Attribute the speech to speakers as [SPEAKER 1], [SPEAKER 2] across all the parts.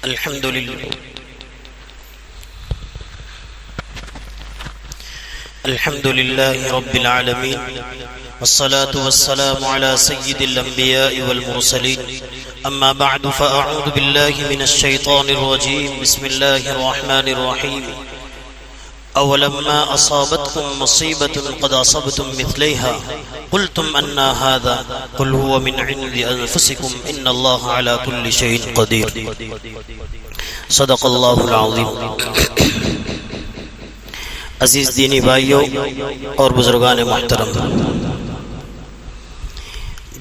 [SPEAKER 1] الحمد لله رب العالمين والصلاة والسلام على سيد الأنبياء والمرسلين أما بعد فأعوذ بالله من الشيطان الرجيم بسم الله الرحمن الرحيم أولما أصابتكم مصيبة قد أصبتم مثليها قلتم أن هذا قل هو من عند أنفسكم إن الله على كل شيء قدير صدق الله العظيم۔ عزیز دینی بھائیوں اور بزرگان محترم،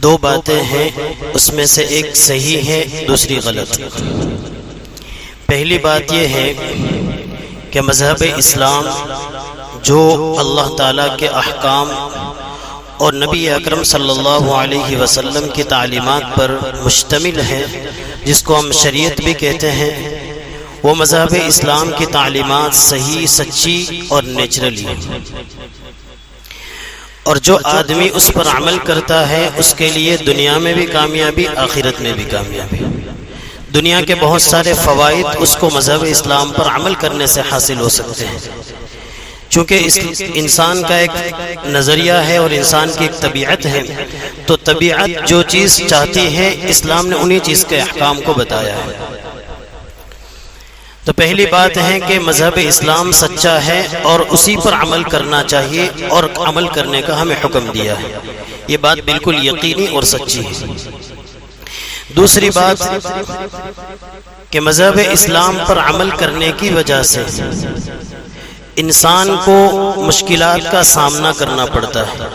[SPEAKER 1] دو باتیں ہیں، اس میں سے ایک صحیح ہے، دوسری غلط۔ پہلی بات یہ ہے کہ مذہب اسلام جو اللہ تعالیٰ کے احکام اور نبی اکرم صلی اللہ علیہ وسلم کی تعلیمات پر مشتمل ہے، جس کو ہم شریعت بھی کہتے ہیں، وہ مذہب اسلام کی تعلیمات صحیح، سچی اور نیچرل ہے، اور جو آدمی اس پر عمل کرتا ہے اس کے لیے دنیا میں بھی کامیابی، آخرت میں بھی کامیابی۔ دنیا کے بہت سارے فوائد اس کو مذہب اسلام پر عمل کرنے سے حاصل ہو سکتے ہیں، چونکہ انسان کا ایک نظریہ ہے اور انسان کی ایک طبیعت ہے، تو طبیعت جو چیز چاہتی ہے اسلام نے انہی چیز کے احکام کو بتایا ہے۔ تو پہلی بات ہے کہ مذہب اسلام سچا ہے اور اسی پر عمل کرنا چاہیے، اور عمل کرنے کا ہمیں حکم دیا ہے، یہ بات بالکل یقینی اور سچی ہے۔ دوسری بات کہ مذہب اسلام پر عمل کرنے کی وجہ سے انسان کو مشکلات کا سامنا کرنا پڑتا ہے،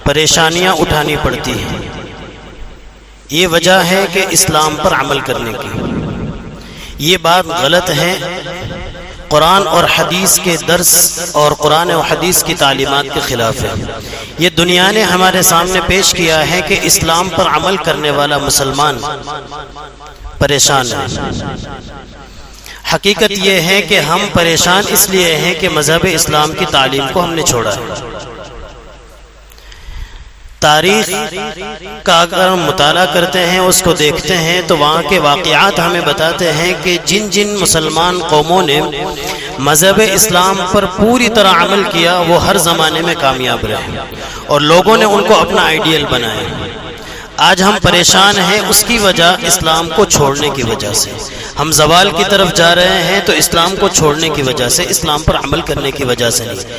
[SPEAKER 1] پریشانیاں اٹھانی پڑتی ہیں، یہ وجہ ہے کہ اسلام پر عمل کرنے کی۔ یہ بات غلط ہے، قرآن اور حدیث کے درس اور قرآن و حدیث کی تعلیمات کے خلاف ہے۔ یہ دنیا نے ہمارے سامنے پیش کیا ہے کہ اسلام پر عمل کرنے والا مسلمان پریشان ہے۔ حقیقت یہ ہے کہ ہم پریشان اس لیے ہیں کہ مذہب اسلام کی تعلیم کو ہم نے چھوڑا ہے۔ تاریخ کا اگر ہم مطالعہ کرتے ہیں، اس کو دیکھتے ہیں، تو وہاں کے واقعات ہمیں بتاتے ہیں کہ جن جن مسلمان قوموں نے مذہب اسلام پر پوری طرح عمل کیا وہ ہر زمانے میں کامیاب رہے اور لوگوں نے ان کو اپنا آئیڈیل بنایا۔ آج ہم پریشان ہیں، اس کی وجہ اسلام کو چھوڑنے کی وجہ سے۔ ہم زوال کی طرف جا رہے ہیں تو اسلام کو چھوڑنے کی وجہ سے، اسلام پر عمل کرنے کی وجہ سے نہیں۔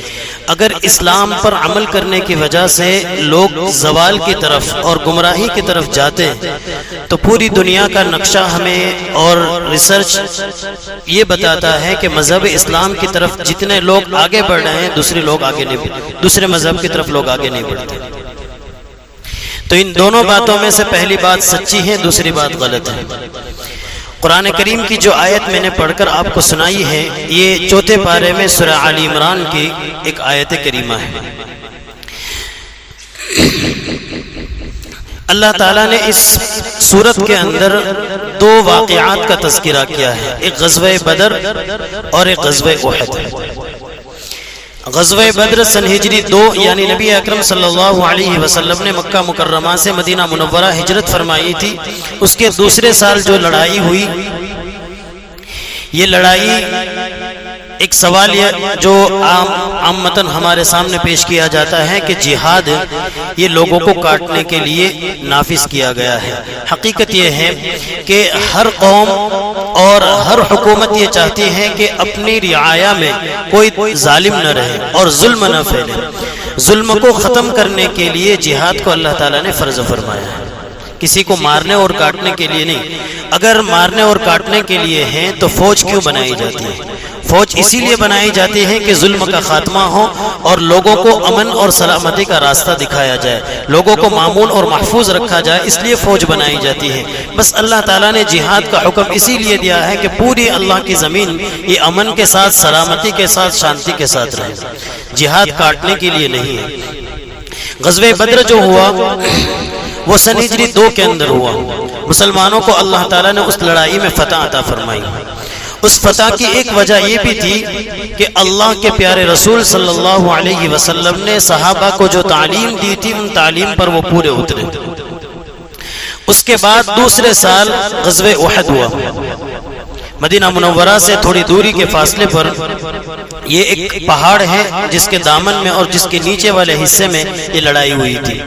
[SPEAKER 1] اگر اسلام پر عمل کرنے کی وجہ سے لوگ زوال کی طرف اور گمراہی کی طرف جاتے ہیں تو پوری دنیا کا نقشہ ہمیں اور ریسرچ یہ بتاتا ہے کہ مذہب اسلام کی طرف جتنے لوگ آگے بڑھ رہے ہیں، دوسرے مذہب کی طرف لوگ آگے نہیں بڑھتے۔ تو ان دونوں باتوں میں سے پہلی بات سچی ہے، دوسری بات غلط ہے۔ قرآن کریم کی جو آیت میں نے پڑھ کر آپ کو سنائی ہے، یہ چوتھے پارے میں سورہ آل عمران کی ایک آیت کریمہ ہے۔ اللہ تعالیٰ نے اس سورت کے اندر دو واقعات کا تذکرہ کیا ہے، ایک غزوہ بدر اور ایک غزوہ احد۔ غزوہ بدر سن ہجری 2 یعنی نبی اکرم صلی اللہ علیہ وسلم نے مکہ مکرمہ سے مدینہ منورہ ہجرت فرمائی تھی، اس کے دوسرے سال جو لڑائی ہوئی، یہ لڑائی ایک سوال جو عامتاً ہمارے سامنے پیش کیا جاتا ہے کہ جہاد یہ لوگوں کو کاٹنے کے لیے نافذ کیا گیا ہے۔ حقیقت یہ ہے کہ ہر قوم اور ہر حکومت یہ چاہتی ہے کہ اپنی رعایا میں کوئی ظالم نہ رہے اور ظلم نہ پھیلے۔ ظلم کو ختم کرنے کے لیے جہاد کو اللہ تعالیٰ نے فرض فرمایا ہے، کسی کو مارنے اور کاٹنے کے لیے نہیں۔ اگر مارنے اور کاٹنے کے لیے ہیں تو فوج کیوں بنائی جاتی ہے؟ فوج اسی لیے بنائی جاتی ہے کہ ظلم کا خاتمہ ہو اور لوگوں کو امن اور سلامتی کا راستہ دکھایا جائے، لوگوں کو مامون اور محفوظ رکھا جائے، اس لیے فوج بنائی جاتی ہے۔ بس اللہ تعالیٰ نے جہاد کا حکم اسی لیے دیا ہے کہ پوری اللہ کی زمین یہ امن کے ساتھ، سلامتی کے ساتھ، شانتی کے ساتھ رہے، جہاد کاٹنے کے لیے نہیں ہے۔ غزوہ بدر جو ہوا وہ سن ہجری 2 کے اندر ہوا۔ مسلمانوں کو اللہ تعالیٰ نے اس لڑائی میں فتح عطا فرمائی۔ اس فتح کی ایک وجہ یہ بھی تھی کہ اللہ کے پیارے رسول صلی اللہ علیہ وسلم نے صحابہ کو جو تعلیم دی تھی ان تعلیم پر وہ پورے اترے۔ اس کے بعد دوسرے سال غزوہ احد ہوا۔ مدینہ منورہ سے تھوڑی دوری کے فاصلے پر یہ ایک پہاڑ ہے جس کے دامن میں اور جس کے نیچے والے حصے میں یہ لڑائی ہوئی تھی۔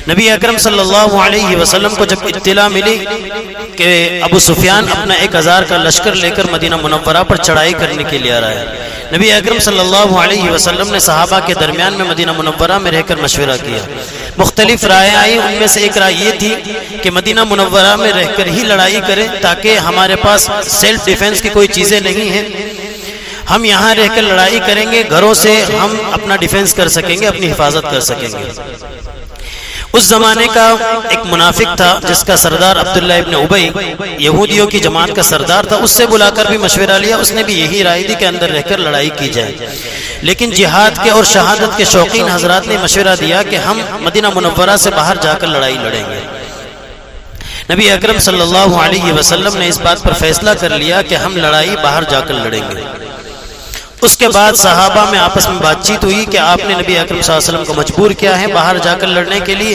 [SPEAKER 1] نبی اکرم صلی اللہ علیہ وسلم کو جب اطلاع ملی کہ ابو سفیان اپنا 1000 کا لشکر لے کر مدینہ منورہ پر چڑھائی کرنے کے لیے آ رہا ہے، نبی اکرم صلی اللہ علیہ وسلم نے صحابہ کے درمیان میں مدینہ منورہ میں رہ کر مشورہ کیا۔ مختلف رائے آئی، ان میں سے ایک رائے یہ تھی کہ مدینہ منورہ میں رہ کر ہی لڑائی کریں تاکہ ہمارے پاس سیلف ڈیفنس کی کوئی چیزیں نہیں ہیں، ہم یہاں رہ کر لڑائی کریں گے، گھروں سے ہم اپنا ڈیفنس کر سکیں گے، اپنی حفاظت کر سکیں گے۔ اس زمانے کا ایک منافق تھا جس کا سردار عبداللہ ابن ابی یہودیوں کی جماعت کا سردار تھا، اس سے بلا کر بھی مشورہ لیا، اس نے بھی یہی رائے دی کہ اندر رہ کر لڑائی کی جائے، لیکن جہاد کے اور شہادت کے شوقین حضرات نے مشورہ دیا کہ ہم مدینہ منورہ سے باہر جا کر لڑائی لڑیں گے۔ نبی اکرم صلی اللہ علیہ وسلم نے اس بات پر فیصلہ کر لیا کہ ہم لڑائی باہر جا کر لڑیں گے۔ اس کے بعد صحابہ میں آپس میں بات چیت ہوئی کہ آپ نے نبی اکرم صلی اللہ علیہ وسلم کو مجبور کیا ہے باہر جا کر لڑنے کے لیے۔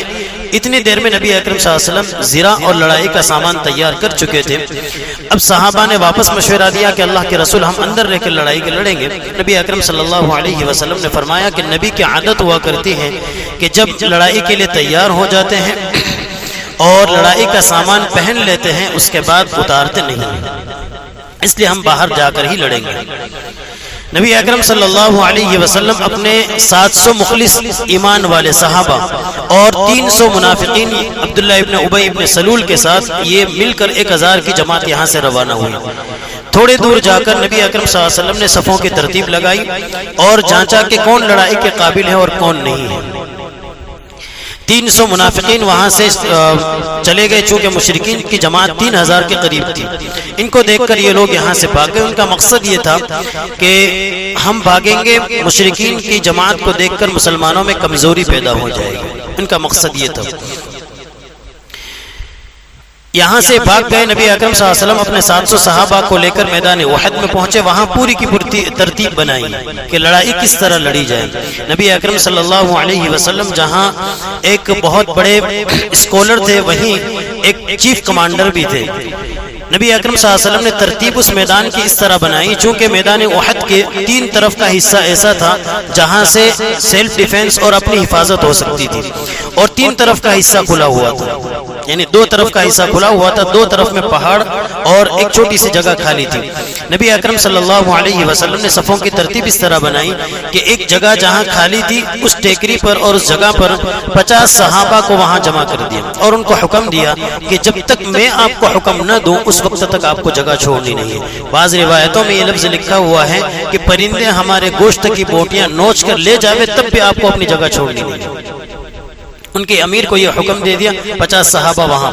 [SPEAKER 1] اتنی دیر میں نبی اکرم صلی اللہ علیہ وسلم زرہ اور لڑائی کا سامان تیار کر چکے تھے۔ اب صحابہ نے واپس مشورہ دیا کہ اللہ کے رسول ہم اندر رہ کر لڑائی کے لڑیں گے۔ نبی اکرم صلی اللہ علیہ وسلم نے فرمایا کہ نبی کی عادت ہوا کرتی ہے کہ جب لڑائی کے لیے تیار ہو جاتے ہیں اور لڑائی کا سامان پہن لیتے ہیں اس کے بعد اتارتے نہیں، اس لیے ہم باہر جا کر ہی لڑیں گے۔ نبی اکرم صلی اللہ علیہ وسلم اپنے 700 مخلص ایمان والے صحابہ اور 300 منافقین عبداللہ ابن ابی ابن سلول کے ساتھ یہ مل کر 1000 کی جماعت یہاں سے روانہ ہوئی۔ تھوڑے دور جا کر نبی اکرم صلی اللہ علیہ وسلم نے صفوں کی ترتیب لگائی اور جانچا کہ کون لڑائی کے قابل ہے اور کون نہیں ہے۔ 300 منافقین وہاں سے چلے گئے، چونکہ مشرکین کی جماعت 3000 کے قریب تھی۔ ان کو دیکھ کر یہ لوگ یہاں سے بھاگ گئے۔ ان کا مقصد یہ تھا کہ ہم بھاگیں گے، مشرکین کی جماعت کو دیکھ کر مسلمانوں میں کمزوری پیدا ہو جائے گی، ان کا مقصد یہ تھا۔ یہاں سے بھاگ گئے۔ نبی اکرم صلی اللہ علیہ وسلم اپنے 700 صحابہ کو لے کر میدان احد میں پہنچے، وہاں پوری کی پوری ترتیب بنائی کہ لڑائی کس طرح لڑی جائے۔ نبی اکرم صلی اللہ علیہ وسلم جہاں ایک بہت بڑے اسکولر تھے وہیں ایک چیف کمانڈر بھی تھے۔ نبی اکرم صلی اللہ علیہ وسلم نے ترتیب اس میدان کی اس طرح بنائی، چونکہ میدان احد کے 3 طرف کا حصہ ایسا تھا جہاں سے سیلف ڈیفنس اور اپنی حفاظت ہو سکتی تھی، اور 3 طرف کا حصہ کھلا ہوا تھا، یعنی 2 طرف کا حصہ کھلا ہوا تھا، 2 طرف میں پہاڑ اور ایک چھوٹی سی جگہ خالی تھی۔ نبی اکرم صلی اللہ علیہ وسلم نے صفوں کی ترتیب اس طرح بنائی کہ ایک جگہ جہاں خالی تھی اس ٹیکری پر اور اس جگہ پر 50 صحابہ کو وہاں جمع کر دیا اور ان کو حکم دیا کہ جب تک میں آپ کو حکم نہ دوں اس وقت تک آپ کو جگہ چھوڑنی نہیں ہے۔ بعض روایتوں میں یہ لفظ لکھا ہوا ہے کہ پرندے ہمارے گوشت کی بوٹیاں نوچ کر لے جاوے تب بھی آپ کو اپنی جگہ چھوڑنی نہیں ہے۔ ان کے امیر کو یہ حکم دے دیا، 50 صحابہ وہاں۔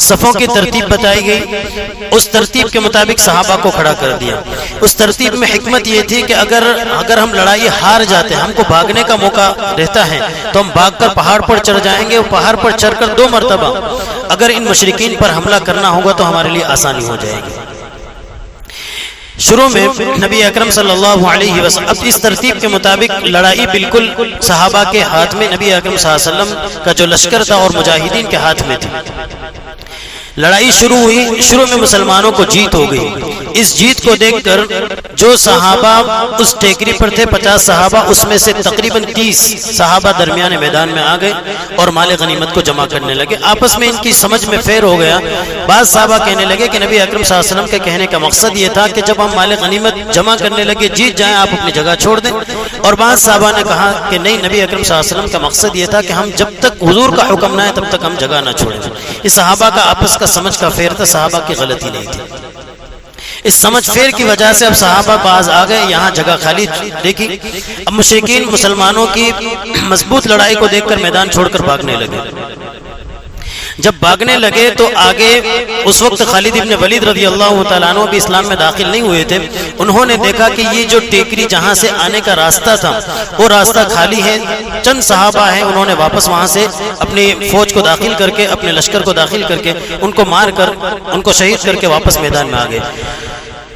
[SPEAKER 1] صفوں کی ترتیب بتائی گئی، اس ترتیب کے مطابق صحابہ کو کھڑا کر دیا۔ اس ترتیب میں حکمت یہ تھی کہ اگر ہم لڑائی ہار جاتے ہیں، ہم کو بھاگنے کا موقع رہتا ہے تو ہم بھاگ کر پہاڑ پر چڑھ جائیں گے، پہاڑ پر چڑھ کر 2 مرتبہ اگر ان مشرکین پر حملہ کرنا ہوگا تو ہمارے لیے آسانی ہو جائے گی۔ شروع میں نبی اکرم صلی اللہ علیہ وسلم اب اس ترتیب کے مطابق لڑائی بالکل صحابہ کے ہاتھ میں، نبی اکرم صلی اللہ علیہ وسلم کا جو لشکر تھا اور مجاہدین کے ہاتھ میں تھی۔ لڑائی شروع ہوئی، شروع میں مسلمانوں کو جیت ہو گئی۔ اس جیت کو دیکھ کر جو صحابہ اس ٹیکری پر تھے 50 صحابہ، اس میں سے تقریباً 30 صحابہ درمیان میدان میں آ گئے اور مال غنیمت کو جمع کرنے لگے۔ آپس میں ان کی سمجھ میں فیر ہو گیا۔ بعض صحابہ کہنے لگے کہ نبی اکرم صلی اللہ علیہ وسلم کے کہنے کا مقصد یہ تھا کہ جب ہم مال غنیمت جمع کرنے لگے جیت جائیں آپ اپنی جگہ چھوڑ دیں، اور بعض صحابہ نے کہا کہ نہیں، نبی اکرم صلی اللہ علیہ وسلم کا مقصد یہ تھا کہ ہم جب تک حضور کا حکم نہ ہے تب تک ہم جگہ نہ چھوڑیں۔ یہ صحابہ کا آپس کا سمجھ کا فیر تھا، صحابہ کی غلطی نہیں تھی۔ اس سمجھ فیر کی وجہ سے اب صحابہ باز آ گئے، یہاں جگہ خالی دیکھی۔ اب مشرکین مسلمانوں کی مضبوط لڑائی کو دیکھ کر میدان چھوڑ کر بھاگنے لگے۔ جب بھاگنے لگے تو آگے اس وقت خالد ابن ولید رضی اللہ تعالیٰ عنہ بھی اسلام میں داخل نہیں ہوئے تھے۔ انہوں نے دیکھا کہ یہ جو ٹیکری جہاں سے آنے کا راستہ تھا وہ راستہ خالی ہے، چند صحابہ ہیں، انہوں نے واپس وہاں سے اپنی فوج کو داخل کر کے، اپنے لشکر کو داخل کر کے ان کو مار کر ان کو شہید کر کے واپس میدان میں آ گئے۔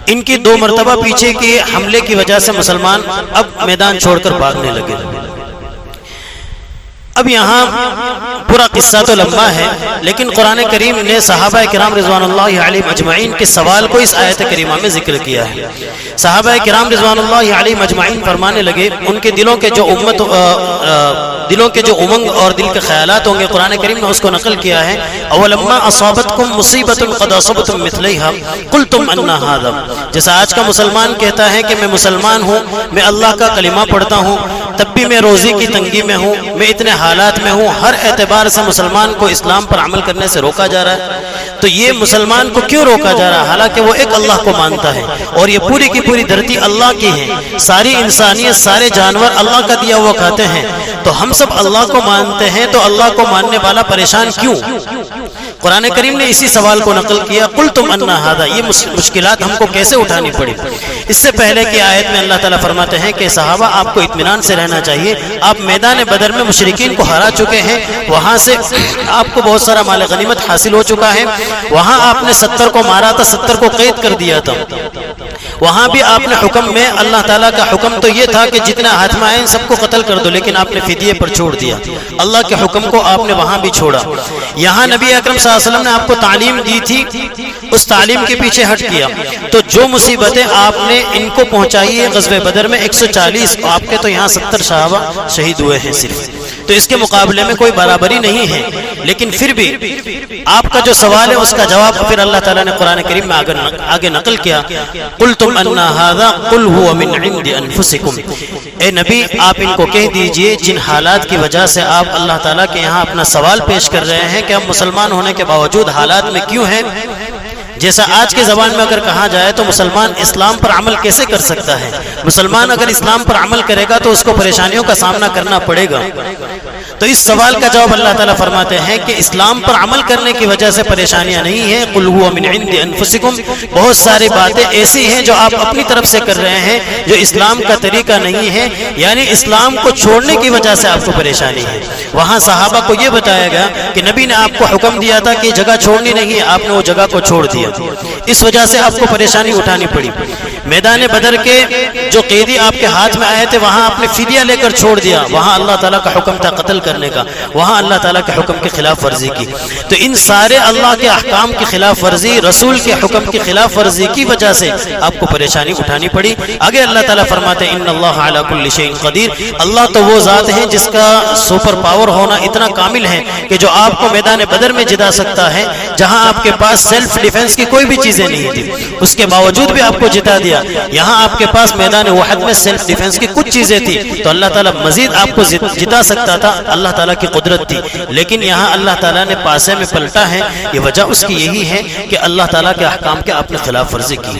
[SPEAKER 1] ان کی 2 مرتبہ پیچھے کے حملے کی وجہ سے مسلمان اب میدان چھوڑ کر بھاگنے لگے۔ اب یہاں پورا قصہ تو لمبا ہے، لیکن قرآن کریم نے صحابہ کرام رضوان اللہ علیہم اجمعین کے سوال کو اس آیت کریمہ میں ذکر کیا ہے۔ صحابہ کرام رضوان اللہ علیہم اجمعین فرمانے لگے، ان کے دلوں کے جو امنگ اور دل کے خیالات ہوں گے، قرآن کریم نے اس کو نقل کیا ہے، اولما اصابتکم مصیبت قد اصبتم مثلیہا قلتم ان ھذا، جیسا آج کا مسلمان کہتا ہے کہ میں مسلمان ہوں، میں اللہ کا کلمہ پڑھتا ہوں، تب بھی میں روزی کی تنگی میں ہوں، میں اتنے حالات میں ہوں، ہر اعتبار سے مسلمان کو اسلام پر عمل کرنے سے روکا جا رہا ہے، تو یہ مسلمان کو کیوں روکا جا رہا ہے؟ حالانکہ وہ ایک اللہ کو مانتا ہے اور یہ پوری کی پوری دھرتی اللہ کی ہے، ساری انسانیت، سارے جانور اللہ کا دیا ہوا کھاتے ہیں، تو ہم سب اللہ کو مانتے ہیں، تو اللہ کو ماننے والا پریشان کیوں؟ قرآن کریم نے اسی سوال کو نقل کیا، قلتم ان ھذا، یہ مشکلات ہم کو کیسے اٹھانی پڑی؟ اس سے پہلے کی آیت میں اللہ تعالیٰ فرماتے ہیں کہ صحابہ آپ کو اطمینان سے رہنا چاہیے، آپ میدان بدر میں مشرکین کو ہرا چکے ہیں، وہاں سے آپ کو بہت سارا مال غنیمت حاصل ہو چکا ہے، وہاں آپ نے 70 کو مارا تھا، 70 کو قید کر دیا تھا، وہاں بھی آپ نے حکم میں، اللہ تعالیٰ کا حکم تو یہ تھا کہ جتنا ہاتھ میں آئے سب کو قتل کر دو، لیکن آپ نے فدیے پر چھوڑ دیا، اللہ کے حکم کو آپ نے وہاں بھی چھوڑا۔ یہاں نبی اکرم صلی اللہ علیہ وسلم نے آپ کو تعلیم دی تھی، اس تعلیم کے پیچھے ہٹ کیا، تو جو مصیبتیں آپ نے ان کو پہنچائی ہے غزوہ بدر میں 140، آپ کے تو یہاں 70 صحابہ شہید ہوئے ہیں صرف، تو اس کے مقابلے میں کوئی برابری نہیں ہے، لیکن پھر بھی آپ کا جو سوال ہے اس کا جواب پھر اللہ تعالیٰ نے قرآن کریم میں آگے نقل کیا، قلتم ان ھذا قل هو من عند انفسکم، اے نبی آپ ان کو کہہ دیجئے جن حالات کی وجہ سے آپ اللہ تعالیٰ کے یہاں اپنا سوال پیش کر رہے ہیں کہ ہم مسلمان ہونے کے باوجود حالات میں کیوں ہیں، جیسا آج کے زبان میں اگر کہا جائے تو مسلمان اسلام پر عمل کیسے کر سکتا ہے؟ مسلمان اگر اسلام پر عمل کرے گا تو اس کو پریشانیوں کا سامنا کرنا پڑے گا، تو اس سوال کا جواب اللہ تعالیٰ فرماتے ہیں کہ اسلام پر عمل کرنے کی وجہ سے پریشانیاں نہیں ہیں، قل هو من عند انفسکم، بہت ساری باتیں ایسی ہیں جو آپ اپنی طرف سے کر رہے ہیں جو اسلام کا طریقہ نہیں ہے، یعنی اسلام کو چھوڑنے کی وجہ سے آپ کو پریشانی ہے۔ وہاں صحابہ کو یہ بتایا گیا کہ نبی نے آپ کو حکم دیا تھا کہ جگہ چھوڑنی نہیں ہے، آپ نے وہ جگہ کو چھوڑ دیا، اس وجہ سے آپ کو پریشانی اٹھانی پڑی۔ میدان بدر کے جو قیدی آپ کے ہاتھ میں آئے تھے وہاں آپ نے فدیہ لے کر چھوڑ دیا، وہاں اللہ تعالیٰ کا حکم تھا قتل کرنے کا، وہاں اللہ تعالیٰ کے حکم کی خلاف ورزی کی، تو ان سارے اللہ کے احکام کی خلاف ورزی، رسول کے حکم کی خلاف ورزی کی وجہ سے آپ کو پریشانی اٹھانی پڑی۔ آگے اللہ تعالیٰ فرماتے ہیں ان اللہ علی کل شیء قدیر، اللہ تو وہ ذات ہے جس کا سپر پاور ہونا اتنا کامل ہے کہ جو آپ کو میدان بدر میں جتا سکتا ہے، جہاں آپ کے پاس سیلف ڈیفنس کی کوئی بھی چیزیں نہیں تھی، اس کے باوجود بھی آپ کو جتا دیا۔ یہاں آپ کے پاس میدان وحد میں سیلف ڈیفنس کی کچھ چیزیں تھی تو اللہ تعالیٰ مزید آپ کو جتا سکتا تھا، اللہ تعالیٰ کی قدرت تھی، لیکن یہاں اللہ تعالیٰ نے پاسے میں پلٹا ہے، یہ وجہ اس کی یہی ہے کہ اللہ تعالیٰ کے احکام کے آپ نے خلاف ورزی کی۔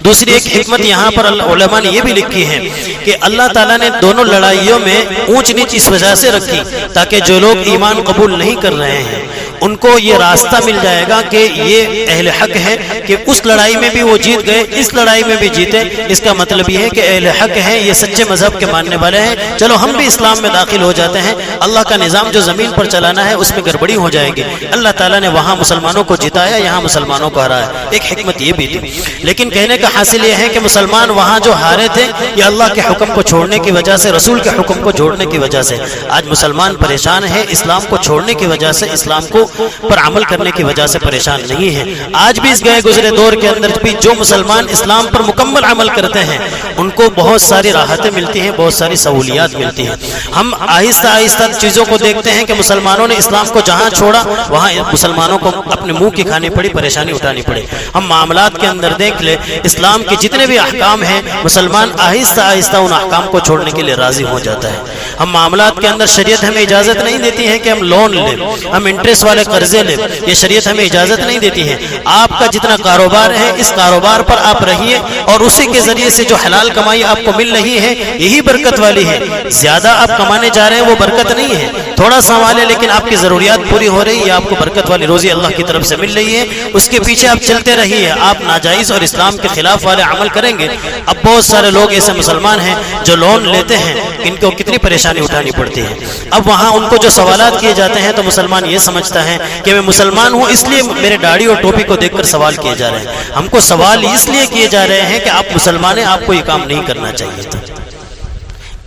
[SPEAKER 1] دوسری ایک حکمت یہاں پر علماء نے یہ بھی لکھی ہے کہ اللہ تعالیٰ نے دونوں لڑائیوں میں اونچ نیچ اس وجہ سے رکھی تاکہ جو لوگ ایمان قبول نہیں کر رہے ہیں ان کو یہ راستہ مل جائے گا کہ یہ اہل حق ہے، کہ اس لڑائی میں بھی وہ جیت گئے، اس لڑائی میں بھی جیتے، اس کا مطلب یہ ہے کہ اہل حق ہیں، یہ سچے مذہب کے ماننے والے ہیں، چلو ہم بھی اسلام میں داخل ہو جاتے ہیں، اللہ کا نظام جو زمین پر چلانا ہے اس میں گڑبڑی ہو جائے گی۔ اللہ تعالیٰ نے وہاں مسلمانوں کو جتایا، یہاں مسلمانوں کو ہرایا، ایک حکمت یہ بھی تھی۔ لیکن کہنے کا حاصل یہ ہے کہ مسلمان وہاں جو ہارے تھے یہ اللہ کے حکم کو چھوڑنے کی وجہ سے، رسول کے حکم کو چھوڑنے کی وجہ سے۔ آج مسلمان پریشان ہیں، اسلام کو چھوڑنے کی وجہ سے، اسلام کو پر عمل کرنے کی وجہ سے پریشان نہیں ہے۔ آج بھی اس گئے گزرے دور کے اندر بھی جو مسلمان اسلام پر مکمل عمل کرتے ہیں ان کو بہت ساری راحتیں ملتی ہیں، بہت ساری سہولیات ملتی ہیں۔ ہم آہستہ آہستہ چیزوں کو دیکھتے ہیں کہ مسلمانوں نے اسلام کو جہاں چھوڑا وہاں مسلمانوں کو اپنے منہ کی کھانی پڑی، پریشانی اٹھانی پڑی۔ ہم معاملات کے اندر دیکھ لیں، اسلام کے جتنے بھی احکام ہیں مسلمان آہستہ آہستہ ان احکام کو چھوڑنے کے لیے راضی ہو جاتا ہے۔ ہم معاملات کے اندر شریعت ہمیں اجازت نہیں دیتی ہے کہ ہم لون لیں، ہم انٹرسٹ والے قرضے لیں، یہ شریعت ہمیں اجازت نہیں دیتی ہے۔ آپ کا جتنا کاروبار ہے اس کاروبار پر آپ رہیے اور اسی کے ذریعے سے جو حلال کمائی آپ کو مل رہی ہے یہی برکت والی ہے۔ زیادہ آپ کمانے جا رہے ہیں وہ برکت نہیں ہے، تھوڑا سا مال ہے لیکن آپ کی ضروریات پوری ہو رہی ہے، آپ کو برکت والی روزی اللہ کی طرف سے مل رہی ہے، اس کے پیچھے آپ چلتے رہیے۔ آپ ناجائز اور اسلام کے خلاف والے عمل کریں گے۔ اب بہت سارے لوگ ایسے مسلمان ہیں جو لون لیتے ہیں، ان کو کتنی پریشانی اٹھانی پڑتی ہے۔ اب وہاں ان کو جو سوالات کیے جاتے ہیں تو مسلمان یہ سمجھتا ہے کہ میں مسلمان ہوں اس لیے میرے داڑھی اور ٹوپی کو دیکھ کر سوال کیے جا رہے ہیں۔ ہم کو سوال اس لیے کیے جا رہے ہیں کہ آپ مسلمان ہیں، آپ کو یہ کام نہیں کرنا چاہیے تھا۔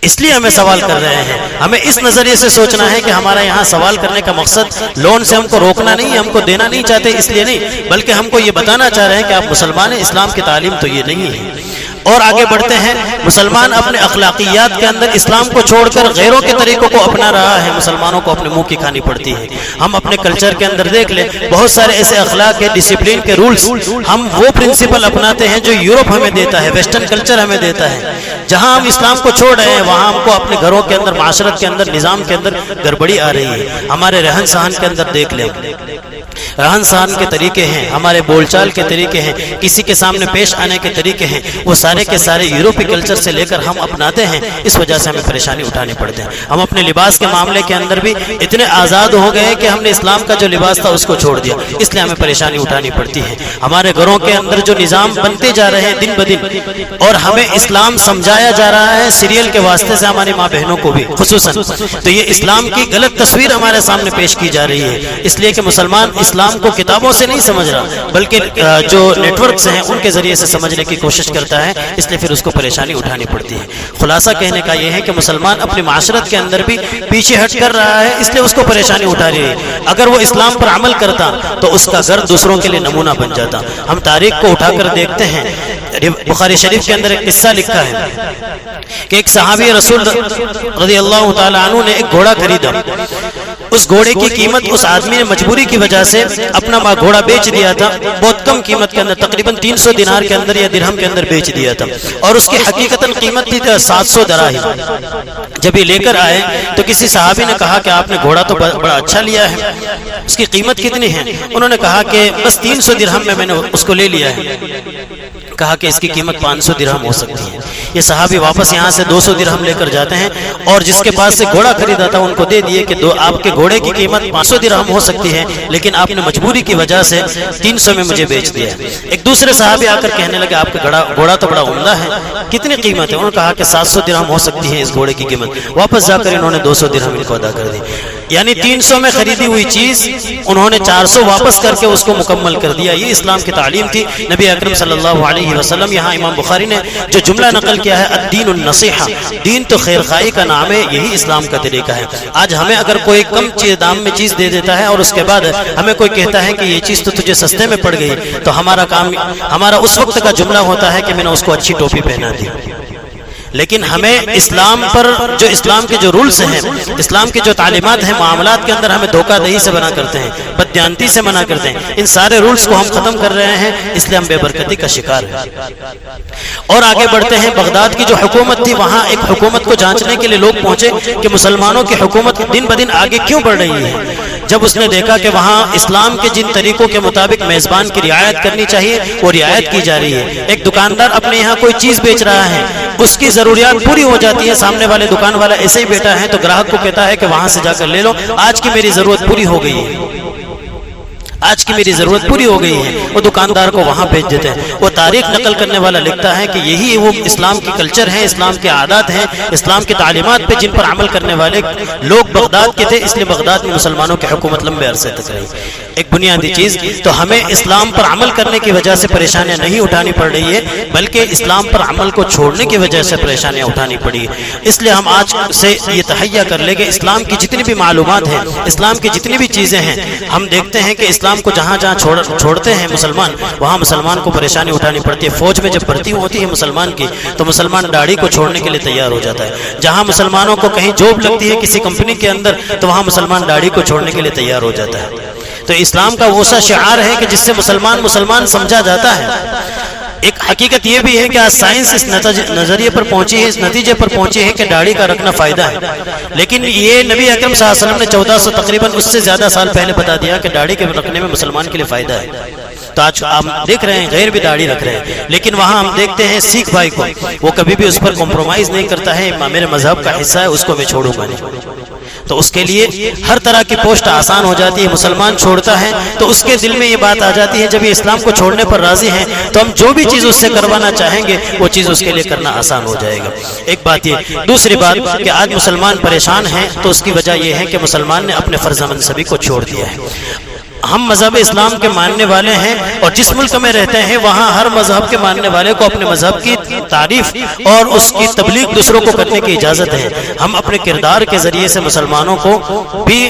[SPEAKER 1] اس لیے ہمیں سوال کر رہے ہیں. ہمیں اس نظریے سے سوچنا ہے کہ ہمارا یہاں سوال کرنے کا مقصد لون سے ہم کو روکنا نہیں ہے، ہم کو دینا نہیں چاہتے اس لیے نہیں، بلکہ ہم کو یہ بتانا چاہ رہے ہیں کہ آپ مسلمان ہیں، اسلام کی تعلیم تو یہ نہیں ہے. اور آگے بڑھتے ہیں. مسلمان اپنے اخلاقیات کے اندر اسلام کو چھوڑ کر غیروں کے طریقوں کو اپنا رہا ہے. مسلمانوں کو اپنے منہ کی کھانی پڑتی ہے. ہم اپنے کلچر کے اندر دیکھ لیں، بہت سارے ایسے اخلاق کے ڈسپلین کے رولز، ہم وہ پرنسپل اپناتے ہیں جو یورپ ہمیں دیتا ہے، ویسٹرن کلچر ہمیں دیتا ہے. جہاں ہم اسلام کو چھوڑ رہے ہیں وہاں ہم کو اپنے گھروں کے اندر، معاشرت کے اندر، نظام کے اندر گڑبڑی آ رہی ہے. ہمارے رہن سہن کے اندر دیکھ لیں، رہن سہن کے طریقے ہیں، ہمارے بول چال کے طریقے ہیں، کسی کے سامنے پیش آنے کے طریقے ہیں، وہ سارے کے سارے یورپی کلچر سے لے کر ہم اپناتے ہیں. اس وجہ سے ہمیں پریشانی اٹھانی پڑتے ہیں. ہم اپنے لباس کے معاملے کے اندر بھی اتنے آزاد ہو گئے کہ ہم نے اسلام کا جو لباس تھا اس کو چھوڑ دیا، اس لیے ہمیں پریشانی اٹھانی پڑتی ہے. ہمارے گھروں کے اندر جو نظام بنتے جا رہے ہیں دن بدن، اور ہمیں اسلام سمجھایا جا رہا ہے سیریل کے واسطے سے ہماری ماں بہنوں کو بھی خصوصاً، تو یہ اسلام کی غلط تصویر ہمارے سامنے پیش کی جا رہی ہے. اس لیے کہ مسلمان اسلام کو کتابوں سے نہیں سمجھ رہا بلکہ جو نیٹ ورکس ہیں ان کے ذریعے سے سمجھنے کی کوشش کرتا ہے، اس لیے پھر اس کو پریشانی اٹھانی پڑتی ہے. خلاصہ کہنے کا یہ ہے کہ مسلمان اپنی معاشرت کے اندر بھی پیچھے ہٹ کر رہا ہے، اس لیے اس کو پریشانی اٹھا رہی ہے. اگر وہ اسلام پر عمل کرتا تو اس کا گھر دوسروں کے لیے نمونہ بن جاتا. ہم تاریخ کو اٹھا کر دیکھتے ہیں، بخاری شریف کے اندر ایک قصہ لکھا ہے کہ ایک صحابی رسول رضی اللہ تعالی عنہ نے ایک گھوڑا خریدا. اس گھوڑے کی قیمت اس آدمی نے مجبوری کی وجہ سے اپنا گھوڑا بیچ دیا تھا، بہت کم قیمت کے اندر، تقریباً 300 دینار کے اندر یا درہم کے اندر بیچ دیا تھا، اور اس کی حقیقتاً قیمت تھی 700 دراہم. جب یہ لے کر آئے تو کسی صحابی نے کہا کہ آپ نے گھوڑا تو بڑا اچھا لیا ہے، اس کی قیمت کتنی ہے؟ انہوں نے کہا کہ بس 300 درہم میں نے اس کو لے لیا ہے. کہا کہ اس کی قیمت 500 درہم ہو سکتی ہے. یہ صحابی واپس یہاں سے 200 درہم لے کر جاتے ہیں، اور جس کے پاس سے گھوڑا خریدا تھا ان کو دے دیے کہ آپ کے گھوڑے کی قیمت 500 درہم ہو سکتی ہے، لیکن آپ نے مجبوری کی وجہ سے 300 میں مجھے بیچ دیا. ایک دوسرے صحابی آ کر کہنے لگے آپ کا گھوڑا تو بڑا عمدہ ہے، کتنی قیمت ہے؟ انہوں نے کہا کہ 700 درہم ہو سکتی ہے اس گھوڑے کی قیمت. واپس جا کر انہوں نے 200 درہم ان کو ادا کر دی. یعنی 300 میں خریدی ہوئی چیز انہوں نے 400 واپس کر کے اس کو مکمل کر دیا. یہ اسلام کی تعلیم تھی. نبی اکرم صلی اللہ علیہ وسلم، یہاں امام بخاری نے جو جملہ نقل کیا ہے الدین النصیحہ، دین تو خیر خواہی کا نام ہے، یہی اسلام کا طریقہ ہے. آج ہمیں اگر کوئی کم دام میں چیز دے دیتا ہے اور اس کے بعد ہمیں کوئی کہتا ہے کہ یہ چیز تو تجھے سستے میں پڑ گئی، تو ہمارا اس وقت کا جملہ ہوتا ہے کہ میں نے اس کو اچھی ٹوپی پہنا دی. لیکن ہمیں اسلام پر جو اسلام کے جو رولز ہیں، اسلام کے جو تعلیمات ہیں، معاملات کے اندر ہمیں دھوکہ دہی سے منع کرتے ہیں، بددیانتی سے منع کرتے ہیں. ان سارے رولز کو ہم ختم کر رہے ہیں، اس لیے ہم بے برکتی کا شکار ہیں. اور آگے بڑھتے ہیں. بغداد کی جو حکومت تھی، وہاں ایک حکومت کو جانچنے کے لیے لوگ پہنچے کہ مسلمانوں کی حکومت دن بدن آگے کیوں بڑھ رہی ہے. جب اس نے دیکھا کہ وہاں اسلام کے جن طریقوں کے مطابق میزبان کی رعایت کرنی چاہیے وہ رعایت کی جا رہی ہے. ایک دکاندار اپنے یہاں کوئی چیز بیچ رہا ہے، اس کی ضروریات پوری ہو جاتی ہے، سامنے والے دکان والا ایسے ہی بیٹھا ہے تو گراہک کو کہتا ہے کہ وہاں سے جا کر لے لو، آج کی میری ضرورت پوری ہو گئی ہے، آج کی میری ضرورت پوری ہو گئی ہے. وہ دکاندار کو وہاں بھیج دیتے ہیں. وہ تاریخ نقل کرنے والا لکھتا ہے کہ یہی وہ اسلام کی کلچر ہیں، اسلام کے عادات ہیں، اسلام کی تعلیمات پہ جن پر عمل کرنے والے لوگ بغداد کے تھے، اس لیے بغداد میں مسلمانوں کی حکومت لمبے عرصے تک رہی. ایک بنیادی چیز تو ہمیں اسلام پر عمل کرنے کی وجہ سے پریشانیاں نہیں اٹھانی پڑ رہی ہے، بلکہ اسلام پر عمل کو چھوڑنے کی وجہ سے پریشانیاں اٹھانی پڑی ہے. اس لیے ہم آج سے یہ تہیہ کر لیں کہ اسلام کی جتنی بھی معلومات ہیں، اسلام کی جتنی بھی چیزیں ہیں، ہم دیکھتے ہیں کہ اسلام کو جہاں جہاں چھوڑتے ہیں مسلمان، وہاں مسلمان کو پریشانی اٹھانی پڑتی ہے. فوج میں جب بھرتی ہوتی ہے مسلمان کی تو مسلمان داڑھی کو چھوڑنے کے لیے تیار ہو جاتا ہے. جہاں مسلمانوں کو کہیں جاب لگتی ہے کسی کمپنی کے اندر تو وہاں مسلمان داڑھی کو چھوڑنے کے لیے تیار ہو جاتا ہے. تو اسلام کا وہ سا شعار ہے کہ جس سے مسلمان سمجھا جاتا ہے. ایک حقیقت یہ بھی ہے کہ آج سائنس اس نظریے پر پہنچی ہے، اس نتیجے پر پہنچی ہے کہ داڑھی کا رکھنا فائدہ ہے. لیکن یہ نبی اکرم صلی اللہ علیہ وسلم نے 1400 تقریباً اس سے زیادہ سال پہلے بتا دیا کہ داڑھی کے رکھنے میں مسلمان کے لیے فائدہ ہے. تو آج ہم دیکھ رہے ہیں غیر بھی داڑھی رکھ رہے ہیں، لیکن وہاں ہم دیکھتے ہیں سکھ بھائی کو وہ کبھی بھی اس پر کمپرومائز نہیں کرتا ہے. میرے مذہب کا حصہ ہے، اس کو میں چھوڑوں گا نہیں. تو اس کے لیے ہر طرح کی پوسٹ آسان ہو جاتی ہے. مسلمان چھوڑتا ہے تو اس کے دل میں یہ بات آ جاتی ہے جب یہ اسلام کو چھوڑنے پر راضی ہیں تو ہم جو بھی چیز اس سے کروانا چاہیں گے وہ چیز اس کے لیے کرنا آسان ہو جائے گا. ایک بات یہ. دوسری بات کہ آج مسلمان پریشان ہیں تو اس کی وجہ یہ ہے کہ مسلمان نے اپنے فرض منصبی کو چھوڑ دیا ہے. ہم مذہب اسلام کے ماننے والے ہیں اور جس ملک میں رہتے ہیں وہاں ہر مذہب کے ماننے والے کو اپنے مذہب کی تعریف اور اس کی تبلیغ دوسروں کو کرنے کی اجازت ہے. ہم اپنے کردار کے ذریعے سے مسلمانوں کو بھی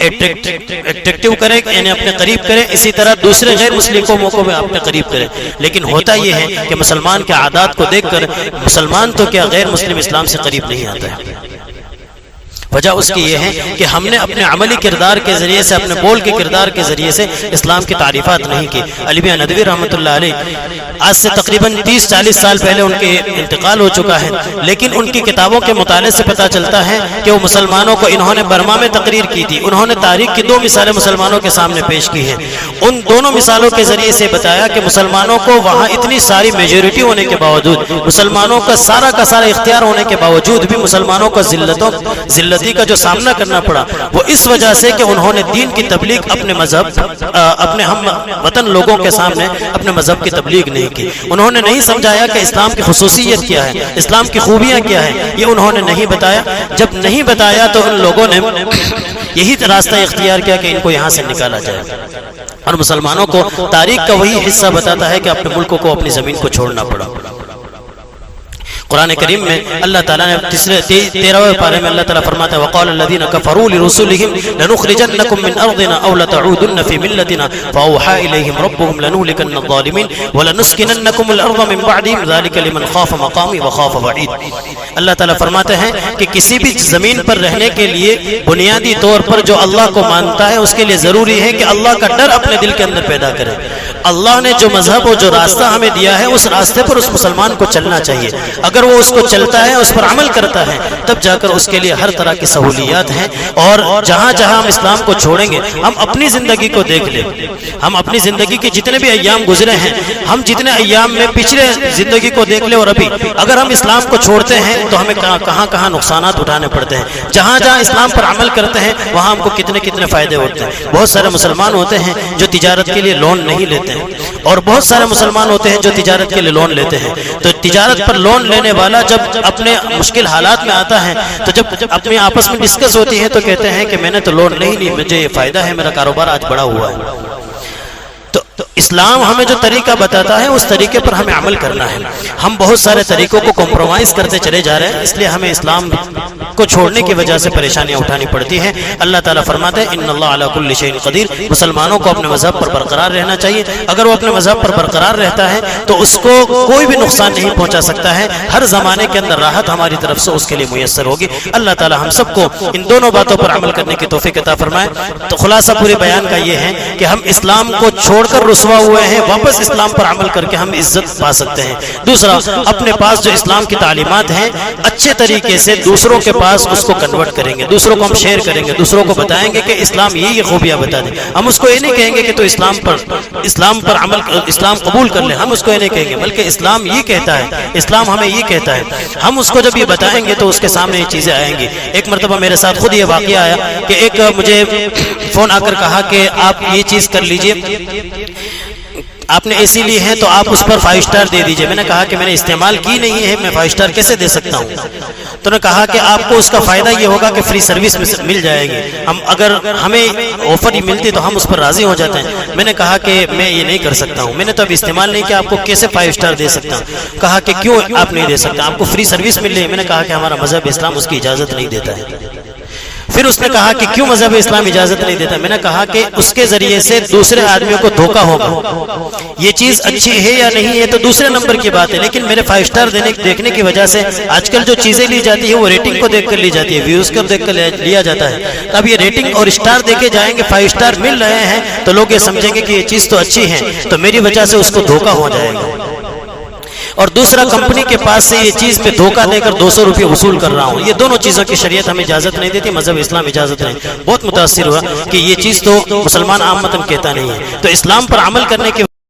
[SPEAKER 1] اٹریکٹیو کریں، یعنی اپنے قریب کریں، اسی طرح دوسرے غیر مسلم قوموں کو بھی اپنے قریب کریں. لیکن ہوتا یہ ہے کہ مسلمان کے عادات کو دیکھ کر مسلمان تو کیا غیر مسلم اسلام سے قریب نہیں آتا ہے. وجہ اس کی یہ ہے کہ ہم نے اپنے عملی کردار کے ذریعے سے، اپنے بول کے کردار کے ذریعے سے اسلام کی تعریفات نہیں کی. علی میاں ندوی رحمۃ اللہ علیہ آج سے تقریباً 30-40 سال پہلے ان کے انتقال ہو چکا ہے، لیکن ان کی کتابوں کے مطالعے سے پتہ چلتا ہے کہ وہ مسلمانوں کو، انہوں نے برما میں تقریر کی تھی، انہوں نے تاریخ کی 2 مثالیں مسلمانوں کے سامنے پیش کی ہیں. ان دونوں مثالوں کے ذریعے سے بتایا کہ مسلمانوں کو وہاں اتنی ساری میجورٹی ہونے کے باوجود، مسلمانوں کا سارا اختیار ہونے کے باوجود بھی مسلمانوں کو ذلت کا جو سامنا کرنا پڑا وہ اس وجہ سے کہ انہوں نے دین کی تبلیغ اپنے مذہب، اپنے ہم وطن لوگوں کے سامنے اپنے مذہب کی تبلیغ نہیں کی. انہوں نے نہیں سمجھایا کہ اسلام کی خصوصیت کیا ہے، اسلام کی خوبیاں کیا ہیں، یہ انہوں نے نہیں بتایا. جب نہیں بتایا تو ان لوگوں نے یہی راستہ اختیار کیا کہ ان کو یہاں سے نکالا جائے. اور مسلمانوں کو تاریخ کا وہی حصہ بتاتا ہے کہ اپنے ملکوں کو، اپنی زمین کو چھوڑنا پڑا. قرآن کریم میں اللہ تعالیٰ نے 13ویں پارے میں اللہ تعالیٰ فرماتا ہے وَقَالَ الَّذِينَ كَفَرُوا لِرُسُلِهِمْ لَنُخْرِجَنَّكُمْ مِنْ أَرْضِنَا أَوْ لَتَعُودُنَّ فِي مِلَّتِنَا فَأَوْحَىٰ إِلَيْهِمْ رَبُّهُمْ لَنُهْلِكَنَّ الظَّالِمِينَ وَلَنُسْكِنَنَّكُمُ الْأَرْضَ مِنْ بَعْدِهِمْ ذَلِكَ لِمَنْ خَافَ مَقَامِي وَخَافَ وَعِيدِ. اللہ تعالیٰ فرماتے ہیں کہ کسی بھی زمین پر رہنے کے لیے بنیادی طور پر جو اللہ کو مانتا ہے اس کے لیے ضروری ہے کہ اللہ کا ڈر اپنے دل کے اندر پیدا کرے. اللہ نے جو مذہب اور جو راستہ ہمیں دیا ہے اس راستے پر اس مسلمان کو چلنا چاہیے. اگر وہ اس کو چلتا ہے، اس پر عمل کرتا ہے، تب جا کر اس کے لیے ہر طرح کی سہولیات ہیں. اور جہاں جہاں ہم اسلام کو چھوڑیں گے، ہم اپنی زندگی کو دیکھ لیں، ہم اپنی زندگی کے جتنے بھی ایام گزرے ہیں، ہم جتنے ایام میں پچھلے زندگی کو دیکھ لیں اور ابھی اگر ہم اسلام کو چھوڑتے ہیں تو ہمیں کہاں نقصانات اٹھانے پڑتے ہیں. جہاں جہاں اسلام پر عمل کرتے ہیں وہاں ہم کو کتنے فائدے ہوتے ہیں. بہت سارے مسلمان ہوتے ہیں جو تجارت کے لیے لون نہیں لیتے ہیں، اور بہت سارے مسلمان ہوتے ہیں جو تجارت کے لیے لون لیتے ہیں. تو تجارت پر لون لینے والا جب اپنے مشکل حالات میں آتا ہے تو جب اپنے آپس میں ڈسکس ہوتی ہے تو کہتے ہیں کہ میں نے تو لون نہیں لی، مجھے یہ فائدہ ہے، میرا کاروبار آج بڑا ہوا ہے. تو اسلام ہمیں جو طریقہ بتاتا ہے اس طریقے پر ہمیں عمل کرنا ہے. ہم بہت سارے طریقوں کو کمپرومائز کرتے چلے جا رہے ہیں، اس لیے ہمیں اسلام کو چھوڑنے کی وجہ سے پریشانیاں اٹھانی پڑتی ہیں. اللہ تعالیٰ فرماتے ہیں ان اللہ علی کل شیء قدیر. مسلمانوں کو اپنے مذہب پر برقرار رہنا چاہیے. اگر وہ اپنے مذہب پر برقرار رہتا ہے تو اس کو کوئی بھی نقصان نہیں پہنچا سکتا ہے. ہر زمانے کے اندر راحت ہماری طرف سے اس کے لیے میسر ہوگی. اللہ تعالیٰ ہم سب کو ان دونوں باتوں پر عمل کرنے کی توفیق عطا فرمائے. تو خلاصہ پورے بیان کا یہ ہے کہ ہم اسلام کو چھوڑ کر رسوا ہوئے ہیں، واپس اسلام پر عمل کر کے ہم عزت پا سکتے ہیں. دوسرا، اپنے پاس جو اسلام کی تعلیمات ہیں اچھے طریقے سے دوسروں کے پاس اس کو کنورٹ کریں گے، دوسروں کو ہم شیئر کریں گے، دوسروں کو بتائیں گے کہ اسلام یہ خوبیاں بتا دیں. ہم اس کو یہ نہیں کہیں گے کہ تو اسلام پر عمل، اسلام قبول کر لیں، ہم اس کو یہ نہیں کہیں گے، بلکہ اسلام یہ کہتا ہے، اسلام ہمیں یہ کہتا ہے. ہم اس کو جب یہ بتائیں گے تو اس کے سامنے یہ چیزیں آئیں گی. ایک مرتبہ میرے ساتھ خود یہ واقعہ آیا کہ ایک مجھے فون آ کر کہا کہ آپ یہ چیز کر لیجئے، آپ نے اسی لی ہے تو آپ اس پر 5 سٹار دے دیجئے. میں نے کہا کہ میں نے استعمال کی نہیں ہے، میں 5 سٹار کیسے دے سکتا ہوں؟ تو نے کہا کہ آپ کو اس کا فائدہ یہ ہوگا کہ فری سروس مل جائے گی. اگر ہمیں آفر ہی ملتی تو ہم اس پر راضی ہو جاتے ہیں. میں نے کہا کہ میں یہ نہیں کر سکتا ہوں، میں نے تو اب استعمال نہیں کیا، آپ کو کیسے 5 سٹار دے سکتا ہوں؟ کہا کہ کیوں آپ نہیں دے سکتا، آپ کو فری سروس مل رہی ہے. میں نے کہا کہ ہمارا مذہب اسلام اس کی اجازت نہیں دیتا ہے. پھر اس نے کہا کہ کیوں مذہب اسلام اجازت نہیں دیتا؟ میں نے کہا کہ اس کے ذریعے سے دوسرے آدمیوں کو دھوکہ ہوگا. یہ چیز اچھی ہے یا نہیں ہے تو دوسرے نمبر کی بات ہے، لیکن میرے 5 سٹار دیکھنے کی وجہ سے آج کل جو چیزیں لی جاتی ہے وہ ریٹنگ کو دیکھ کر لی جاتی ہے، ویوز کو دیکھ کر لیا جاتا ہے. اب یہ ریٹنگ اور اسٹار دیکھے جائیں گے، 5 سٹار مل رہے ہیں تو لوگ یہ سمجھیں گے کہ یہ چیز تو اچھی ہے، تو میری وجہ سے اس کو دھوکہ ہو جائے گا. اور دوسرا، کمپنی کے پاس سے یہ چیز پہ دھوکہ دے کر 200 روپے وصول کر رہا ہوں. یہ دونوں چیزوں کی شریعت ہمیں اجازت نہیں دیتی، مذہب اسلام اجازت نہیں. بہت متاثر ہوا کہ یہ چیز تو مسلمان عامتاً کہتا نہیں ہے. تو اسلام پر عمل کرنے کے